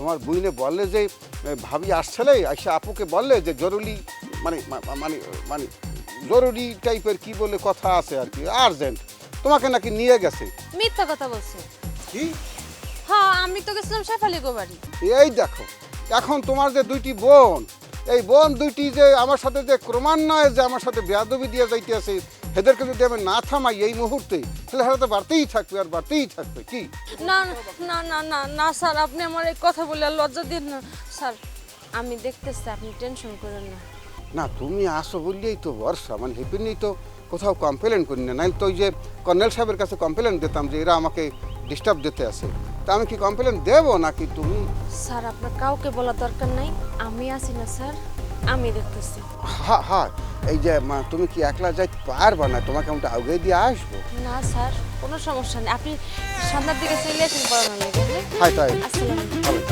তোমার বুইনে বললে যে ভাবি আসছিলে আইসা আপুকে বললে যে জরুরি মানে মানে মানে জরুরি টাইপের কি বলে কথা আছে আর কি আর্জেন্ট তোমাকে নাকি নিয়ে গেছে। মিথ্যা কথা বলছে। কি? হ্যাঁ আমি তো গেছিলাম শেফালি গো বাড়ি। এই দেখো এখন তোমার যে দুইটি বোন এই বোন দুইটি যে আমার সাথে যে ক্রমান্বয়ে যে আমার সাথে বেয়াদবি দিয়ে যাইতে আছে এদেরকে যদি আমি না থামাই এই মুহূর্তে তাহলে হারাতে বাড়তেই থাকবে আর বাড়তেই থাকবে। কি না না না না না স্যার আপনি আমার এই কথা বলে আর লজ্জা দিন না স্যার। আমি দেখতেছি আপনি টেনশন করেন না। না তুমি আসো বললেই তো ভরসা মানে হেপি নিয়েই তো কোথাও কমপ্লেন করি না নাহলে তো ওই যে কর্নেল সাহেবের কাছে কমপ্লেন দিতাম যে এরা আমাকে ডিস্টার্ব দিতে আসে। তা আমি কি কমপ্লেন দেবো নাকি তুমি? স্যার আপনার কাউকে বলার দরকার নাই, আমি আছি না স্যার, আমি দেখতেছি। হ্যাঁ হ্যাঁ এই যে তুমি কি একলা যাইতে পারবা না? তোমাকে আমি আগে দিয়ে আসবো। না স্যার কোনো সমস্যা নেই, আপনি সন্ধ্যার দিকে চলে আসেন পড়ানোর লেগে। হাই তাই আসসালামু আলাইকুম। ভালো